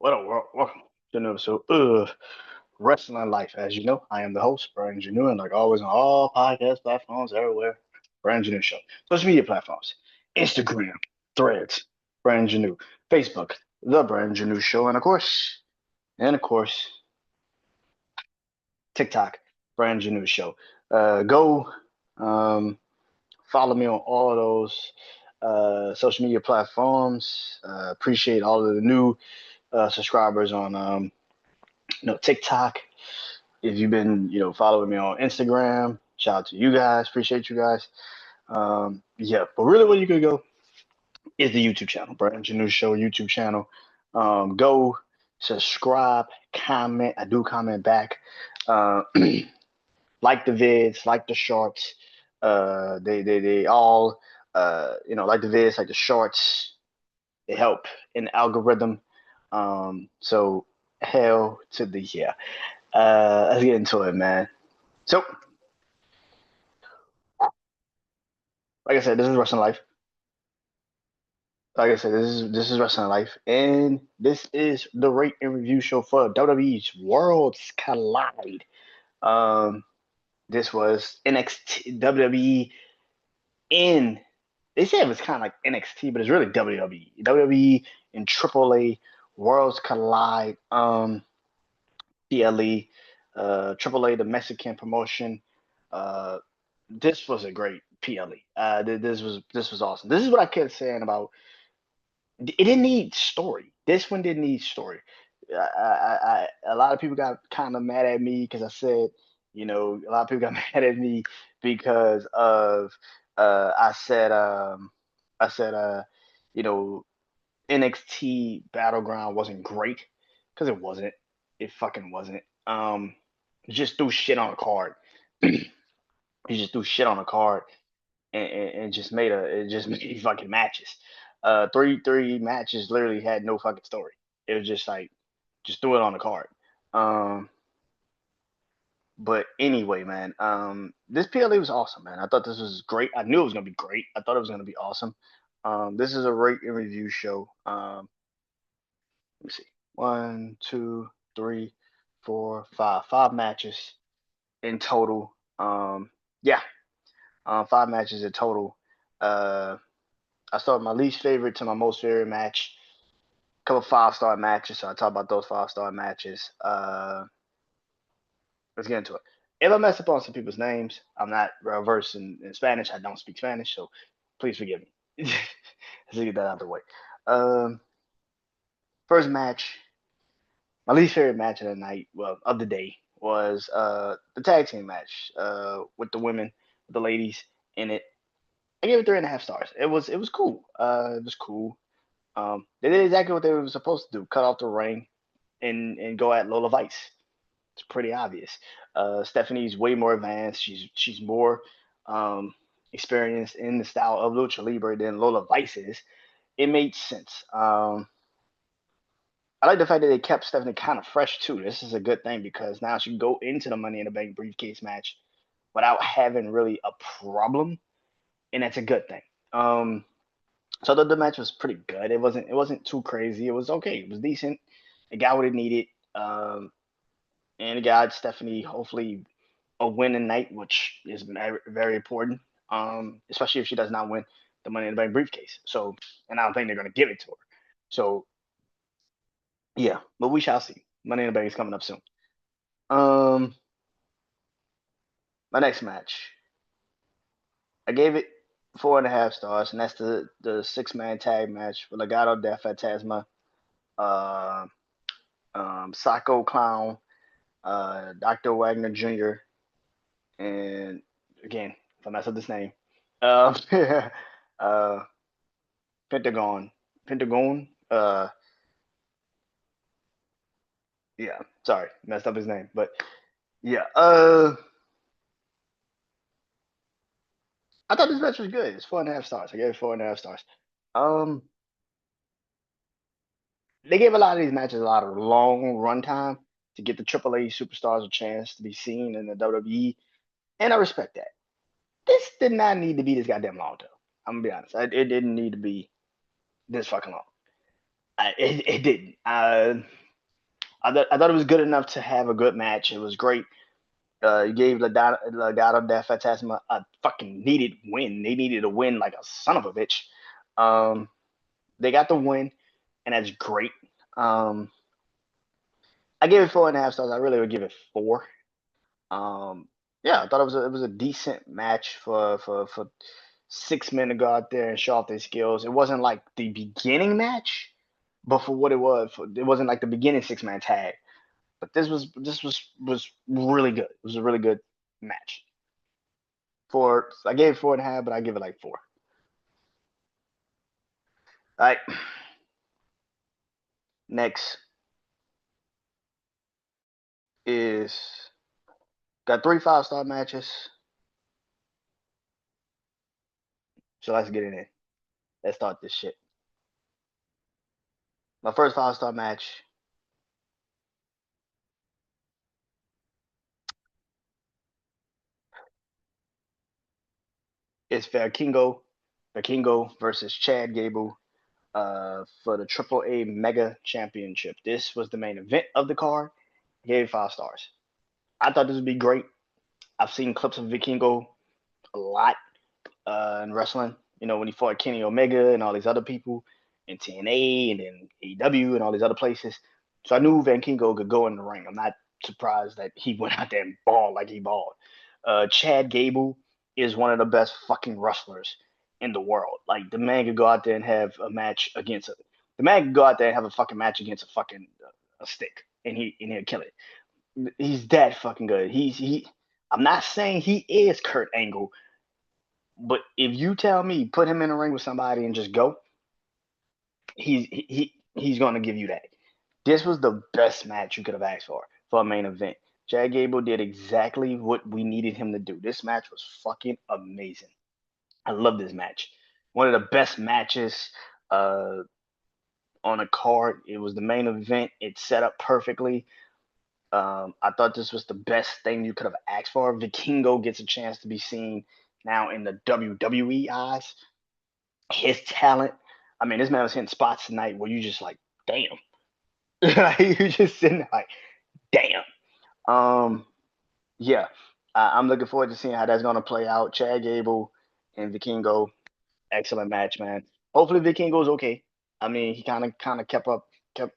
What a world. Welcome to another episode of Wrestling Life. As you know, I am the host, Brandon and like always on all podcast platforms everywhere, Brandon Janeau Show. Social media platforms, Instagram, Threads, Brandon Janeau, Facebook, The Brandon Janeau Show, and of course, TikTok, Brandon Janeau Show. Go follow me on all of those social media platforms. Appreciate all of the new subscribers on TikTok. If you've been, following me on Instagram, shout out to you guys. Appreciate you guys. Yeah, but really where you could go is the YouTube channel, Brandon Janeau Show YouTube channel. Go subscribe, comment. I do comment back. Uh, like the vids, like the shorts. They all, like the vids, like the shorts. They help in the algorithm. So hell to the yeah. Let's get into it, man. So, like I said, this is Wrestling Life. Like I said, this is Wrestling Life, and this is the rate and review show for WWE's Worlds Collide. Um, this was NXT WWE in. They said it was kind of like NXT, but it's really WWE. WWE and AAA Worlds Collide. PLE, AAA, the Mexican promotion. Uh, this was a great PLE. This was awesome. This is what I kept saying about. It didn't need story. This one didn't need story. A lot of people got kind of mad at me because I said, a lot of people got mad at me because of I said you know NXT Battleground wasn't great because it wasn't. It fucking wasn't. Just threw shit on a card. He just threw shit on a card and just made it just made fucking matches. Three matches literally had no fucking story. It was just like just threw it on the card. Um, but anyway, man, this PLA was awesome, man. I thought this was great. I knew it was gonna be great. I thought it was gonna be awesome. This is a rate and review show. Let me see. One, two, three, four, five. Five matches in total. Yeah, five matches in total. Uh, I started my least favorite to my most favorite match. A couple 5-star matches, so I talk about those 5-star matches. Let's get into it. If I mess up on some people's names, I'm not well versed in Spanish. I don't speak Spanish, so please forgive me. Let's get that out of the way. Um, First match, my least favorite match of the night, well, of the day, was the tag team match with the women, with the ladies in it. I gave it 3.5 stars. It was cool. It was cool. They did exactly what they were supposed to do: cut off the ring and go at Lola Vice. It's pretty obvious. Stephanie's way more advanced. She's more um, experienced in the style of lucha libre than Lola Vice is. It made sense. I like the fact that they kept Stephanie kind of fresh too. This is a good thing because now she can go into the Money in the Bank briefcase match without having really a problem, and that's a good thing. Um, so the match was pretty good. It wasn't too crazy. It was okay. It was decent. It got what it needed. And it got Stephanie hopefully a winning night, which is very, very important. Especially if she does not win the Money in the Bank briefcase. So, and I don't think they're gonna give it to her. So yeah, but we shall see. Money in the Bank is coming up soon. Um, my next match, I gave it 4.5 stars, and that's the 6-man tag match with Legado del Fantasma, uh, Psycho Clown, Dr. Wagner Jr., and again, if I mess up this name, uh, uh, Pentagon, Pentagon. Yeah, sorry, messed up his name, but yeah. I thought this match was good. It's 4.5 stars. I gave it 4.5 stars. Um, they gave a lot of these matches a lot of long run time to get the AAA superstars a chance to be seen in the WWE, and I respect that. This did not need to be this goddamn long though. I'm gonna be honest. It didn't need to be this fucking long. It didn't. I thought it was good enough to have a good match. It was great. You gave Legado del Fantasma a fucking needed win. They needed a win like a son of a bitch. Um, they got the win, and that's great. Um, I gave it 4.5 stars. I really would give it four. Um, yeah, I thought it was a decent match for 6 men to go out there and show off their skills. It wasn't like the beginning match, but for what it was, it wasn't like the beginning 6 man tag. But this was really good. It was a really good match. I gave it 4.5, but I give it like four. All right, next is got three 5 star matches. So let's get it in. Let's start this shit. My first 5 star match is Vikingo versus Chad Gable for the AAA Mega Championship. This was the main event of the card. I gave it 5 stars. I thought this would be great. I've seen clips of Vikingo a lot in wrestling. You know, when he fought Kenny Omega and all these other people in TNA and then AEW and all these other places. So I knew Van Kingo could go in the ring. I'm not surprised that he went out there and balled like he balled. Chad Gable is one of the best fucking wrestlers in the world. Like the man could go out there and have a match against a the man could go out there and have a fucking match against a fucking a stick and he'll kill it. He's that fucking good. He. I'm not saying he is Kurt Angle, but if you tell me put him in a ring with somebody and just go, he's gonna give you that. This was the best match you could have asked for a main event. Chad Gable did exactly what we needed him to do. This match was fucking amazing. I love this match. One of the best matches uh, on a card. It was the main event. It set up perfectly. I thought this was the best thing you could have asked for. Vikingo gets a chance to be seen now in the WWE eyes. His talent. I mean, this man was hitting spots tonight where you just like, damn. Like, you just sitting there like, damn. Um, yeah, I'm looking forward to seeing how that's gonna play out. Chad Gable and Vikingo, excellent match, man. Hopefully Vikingo's okay. I mean, he kept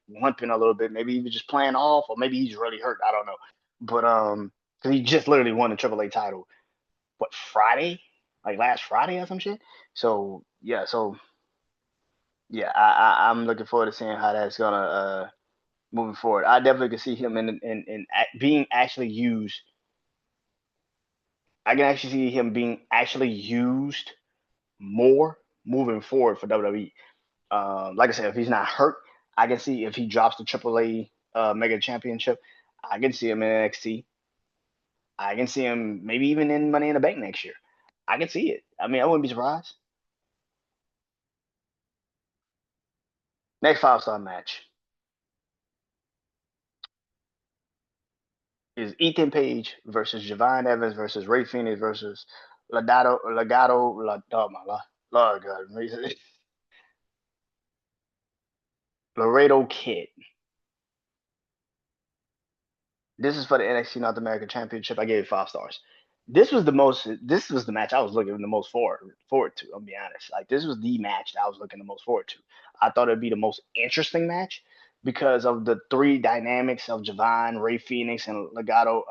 limping a little bit. Maybe he was just playing off, or maybe he's really hurt. I don't know. But because he just literally won the AAA title, what Friday, like last Friday or some shit. So I'm looking forward to seeing how that's gonna moving forward. I definitely can see him in being actually used. I can actually see him being actually used more moving forward for WWE. Like I said, if he's not hurt, I can see if he drops the AAA Mega Championship, I can see him in NXT. I can see him maybe even in Money in the Bank next year. I can see it. I mean, I wouldn't be surprised. Next 5 star match is Ethan Page versus Javon Evans versus Ray Phoenix versus oh my Lord God, Laredo Kid. This is for the NXT North American Championship. I gave it 5 stars. This was the match I was looking the most forward to. I'll be honest. Like this was the match that I was looking the most forward to. I thought it'd be the most interesting match because of the three dynamics of Javon, Ray Phoenix, and Legado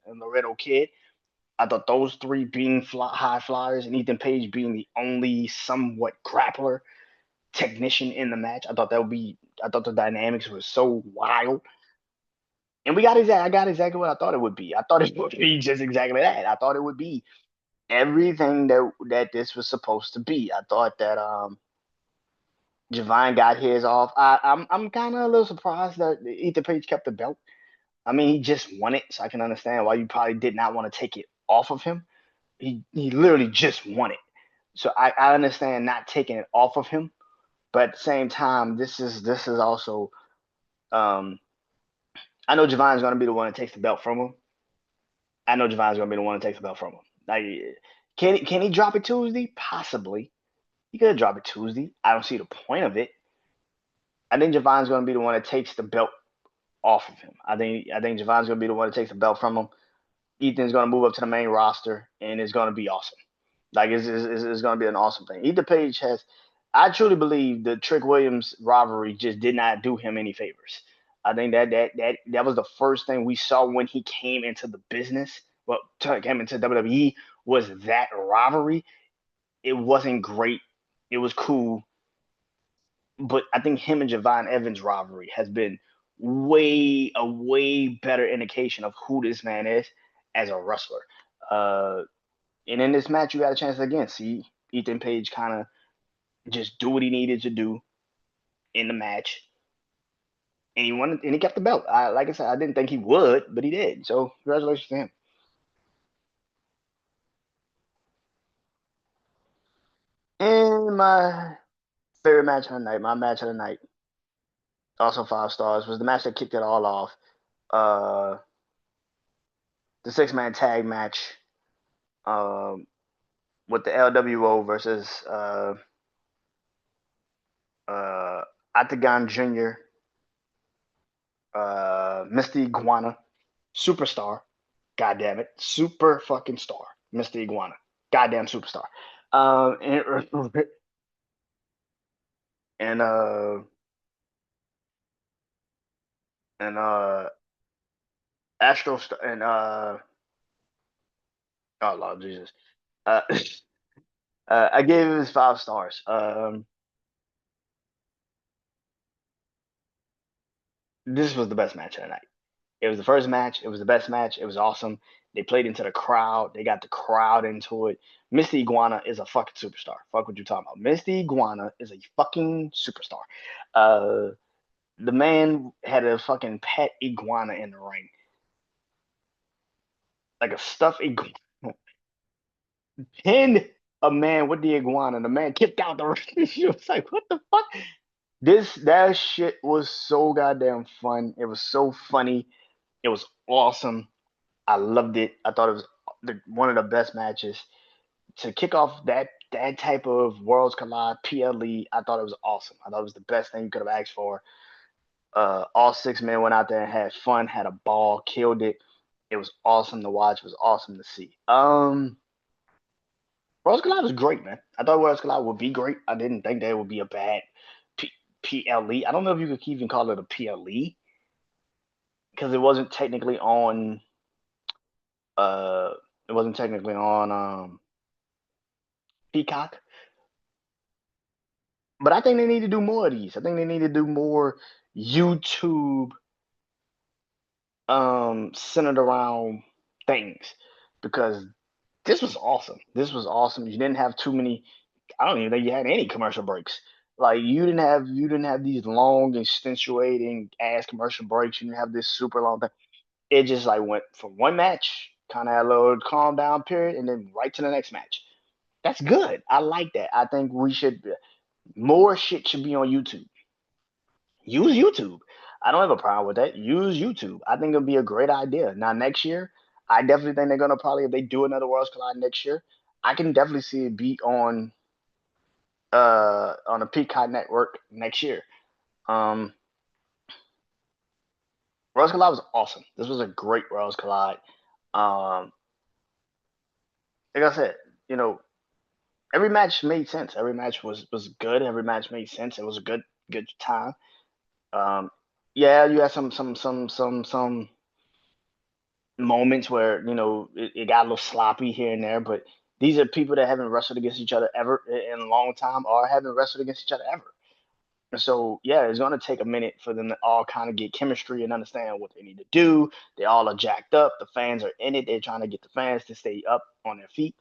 and Laredo Kid. I thought those three being high flyers and Ethan Page being the only somewhat grappler technician in the match. I thought the dynamics were so wild. And I got exactly what I thought it would be. I thought it would be just exactly that. I thought it would be everything that this was supposed to be. I thought that Javine got his off. I'm kind of a little surprised that Ethan Page kept the belt. I mean, he just won it, so I can understand why you probably did not want to take it off of him. He literally just won it, so I understand not taking it off of him. But at the same time, this is also I know Javine's going to be the one that takes the belt from him. I know Javine's going to be the one that takes the belt from him. Like, can he drop it Tuesday? Possibly. He could drop it Tuesday. I don't see the point of it. I think Javon's going to be the one that takes the belt off of him. I think Javon's going to be the one that takes the belt from him. Ethan's going to move up to the main roster, and it's going to be awesome. Like it's going to be an awesome thing. Ethan Page has. I truly believe the Trick Williams rivalry just did not do him any favors. I think that was the first thing we saw when he came into the business. Well, came into WWE was that rivalry. It wasn't great. It was cool, but I think him and Javon Evans rivalry has been way better indication of who this man is as a wrestler. Uh, and in this match, you got a chance to again see Ethan Page kind of just do what he needed to do in the match, and he won, and he kept the belt. Like I said, I didn't think he would, but he did. So congratulations to him. And my favorite match of the night, my match of the night, also 5 stars, was the match that kicked it all off. Uh, the 6-man tag match um, with the LWO versus uh, Octagon Jr., Misty Iguana, Superstar. God damn it. Super fucking star. Misty Iguana. Goddamn superstar. Um, and and uh and Astro and oh Lord Jesus. Uh, I gave it 5 stars. This was the best match of the night. It was the first match. It was the best match. It was awesome. They played into the crowd. They got the crowd into it. Misty Iguana is a fucking superstar. Fuck what you talking about. Misty Iguana is a fucking superstar. Uh, the man had a fucking pet iguana in the ring, like a stuffed iguana. Pinned a man with the iguana. The man kicked out the ring. She was like, "What the fuck?" That shit was so goddamn fun. It was so funny. It was awesome. I loved it. I thought it was one of the best matches to kick off that type of Worlds Collide PLE. I thought it was awesome. I thought it was the best thing you could have asked for. All 6 men went out there and had fun, had a ball, killed it. It was awesome to watch. It was awesome to see. Worlds Collide was great, man. I thought Worlds Collide would be great. I didn't think that would be a bad PLE. I don't know if you could even call it a PLE because uh it wasn't technically on Peacock. But I think they need to do more of these. I think they need to do more YouTube centered around things because this was awesome. This was awesome. You didn't have too many. I don't even think you had any commercial breaks. Like you didn't have these long extenuating ass commercial breaks. You didn't have this super long thing. It just like went from one match, kind of had a little calm down period, and then right to the next match. That's good. I like that. I think we should more shit should be on YouTube. Use YouTube. I don't have a problem with that. Use YouTube. I think it'll be a great idea. Now next year, I definitely think they're gonna probably if they do another Worlds Collide next year, I can definitely see it be on the Peacock network next year. Um Worlds Collide was awesome. This was a great Worlds Collide. Um like I said, you know, every match made sense. Every match was good. Every match made sense. It was a good time. Um yeah, you had some moments where it got a little sloppy here and there, but these are people that haven't wrestled against each other ever in a long time or haven't wrestled against each other ever. And so yeah, it's gonna take a minute for them to all kind of get chemistry and understand what they need to do. They all are jacked up. The fans are in it. They're trying to get the fans to stay up on their feet.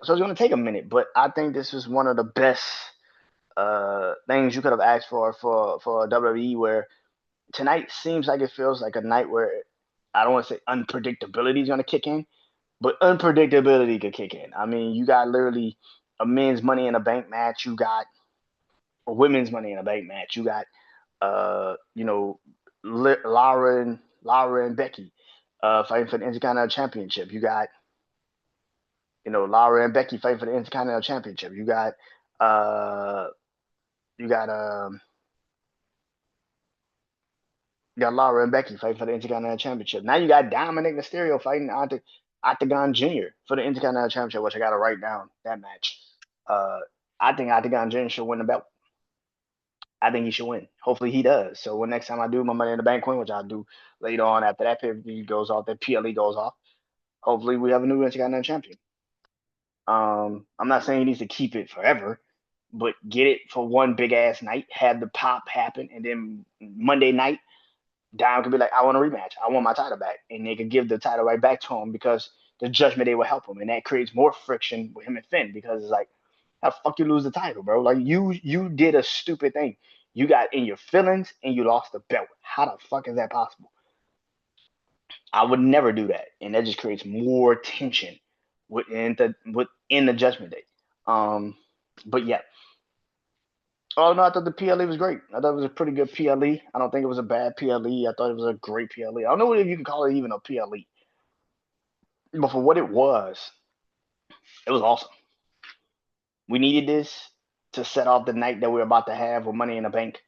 So it's gonna take a minute, but I think this is one of the best things you could have asked for WWE where tonight seems like it feels like a night where I don't want to say unpredictability is going to kick in, but unpredictability could kick in. I mean, you got literally a men's Money in a Bank match. You got a women's Money in a Bank match. You got, uh, you know, Lara and Becky fighting for the Intercontinental Championship. You got, Lara and Becky fighting for the Intercontinental Championship. Uh, you got got Lara and Becky fighting for the Intercontinental Championship. Now you got Dominic Mysterio fighting Octagon Jr. for the Intercontinental Championship, which I got to write down that match. Uh, I think Octagon Jr. should win the belt. I think he should win. Hopefully he does. So when next time I do my Money in the Bank win, which I'll do later on after that pay-per-view goes off, that PLE goes off, hopefully we have a new Intercontinental Champion. I'm not saying he needs to keep it forever, but get it for one big ass night, have the pop happen, and then Monday night, Dom could be like, I want a rematch. I want my title back. And they could give the title right back to him because the Judgment Day will help him. And that creates more friction with him and Finn because it's like, how the fuck you lose the title, bro? Like you did a stupid thing. You got in your feelings and you lost the belt. How the fuck is that possible? I would never do that. And that just creates more tension within the Judgment Day. But yeah, oh no, I thought the PLE was great. I thought it was a pretty good PLE. I don't think it was a bad PLE. I thought it was a great PLE. I don't know if you can call it even a PLE, but for what it was awesome. We needed this to set off the night that we're about to have with Money in the Bank.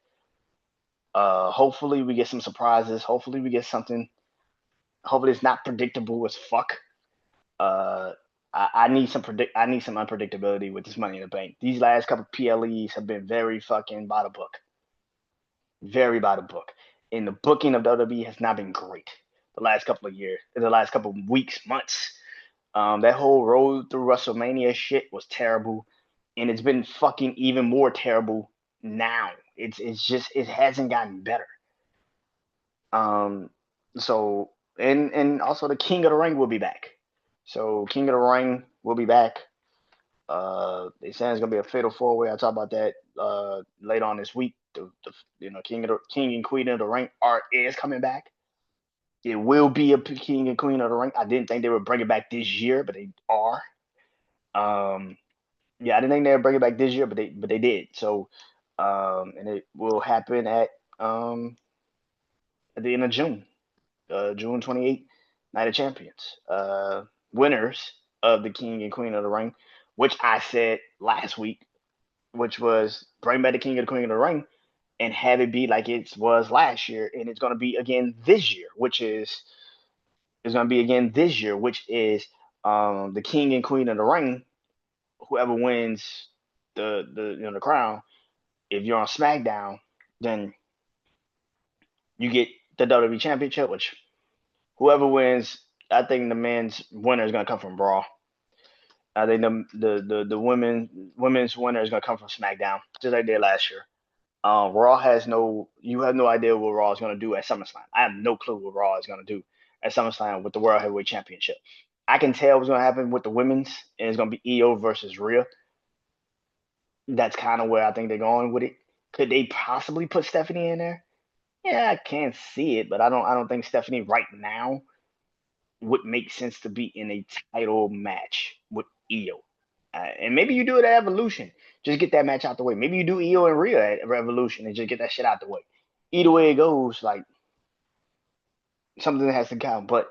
Hopefully we get some surprises. Hopefully we get something. Hopefully it's not predictable as fuck. Uh, I need some I need some unpredictability with this Money in the Bank. These last couple PLEs have been very fucking by the book. Very by the book. And the booking of WWE has not been great the last couple of years, the last couple of weeks, months. That whole road through WrestleMania shit was terrible, and it's been fucking even more terrible now. It's just it hasn't gotten better. Um, so and also the King of the Ring will be back. So King of the Ring will be back. They saying it's gonna be a fatal four way. I'll talk about that later on this week. The King and Queen of the Ring is coming back. It will be a King and Queen of the Ring. I didn't think they would bring it back this year, but they are. Um, yeah, I didn't think they would bring it back this year, but they did. So, and it will happen um at the end of June, June 28th, Night of Champions. Winners of the King and Queen of the Ring, which I said last week, which was bring back the King and the Queen of the Ring and have it be like it was last year, and it's going to be again this year, which is going to be again this year, which is the King and Queen of the Ring. Whoever wins the crown, if you're on SmackDown, then you get the WWE Championship. Which whoever wins, I think the men's winner is going to come from Raw. I think the women's winner is going to come from SmackDown, just like they did last year. Raw has no, you have no idea what Raw is going to do at SummerSlam. I have no clue what Raw is going to do at SummerSlam with the World Heavyweight Championship. I can tell what's going to happen with the women's, and it's going to be Io versus Rhea. That's kind of where I think they're going with it. Could they possibly put Stephanie in there? Yeah, I can see it, but I don't think Stephanie right now would make sense to be in a title match with Io. And maybe you do it at Evolution. Just get that match out the way. Maybe you do Io and Rhea at Revolution and just get that shit out the way. Either way it goes, like something that has to count. But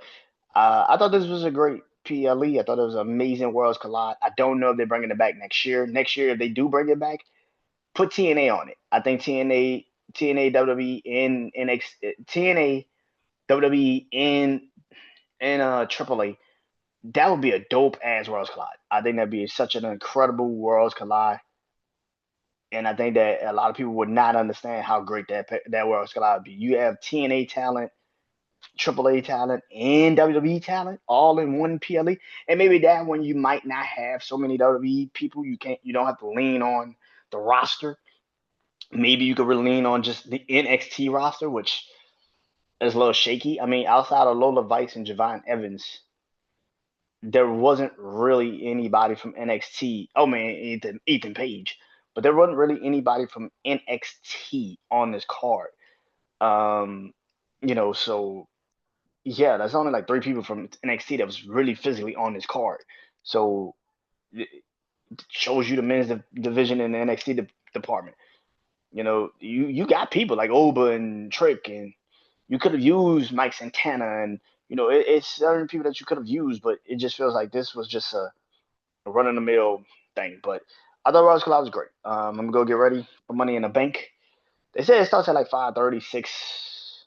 I thought this was a great PLE. I thought it was an amazing Worlds Collide. I don't know if they're bringing it back next year. Next year, if they do bring it back, put TNA on it. I think TNA, WWE, and NX, TNA, WWE, and AAA. That would be a dope ass Worlds Collide. I think that'd be such an incredible Worlds Collide. And I think that a lot of people would not understand how great that Worlds Collide would be. You have TNA talent, AAA talent, and WWE talent all in one PLE. And maybe that one you might not have so many WWE people. You don't have to lean on the roster. Maybe you could really lean on just the NXT roster, which is a little shaky. I mean, outside of Lola Vice and Javon Evans, there wasn't really anybody from NXT. Oh man, Ethan Page, but there wasn't really anybody from NXT on this card. Um, so yeah, that's only like three people from NXT that was really physically on this card. So it shows you the men's division in the NXT department. You got people like Oba and Trick, and you could have used Mike Santana, and it's certain people that you could have used, but it just feels like this was just a run of the mill thing. But I thought Rose Cloud was great. I'm gonna go get ready for Money in the Bank. They say it starts at like 5:36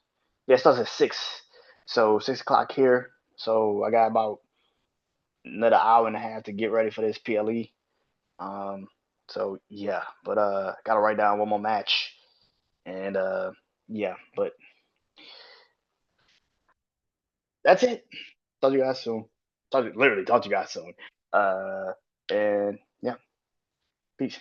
Yeah, it starts at 6. So 6 o'clock here. So I got about another hour and a half to get ready for this PLE. Um, so yeah, but gotta write down one more match, and yeah, but that's it. Talk to you guys soon. Literally talk to you guys soon. Uh, and yeah, peace.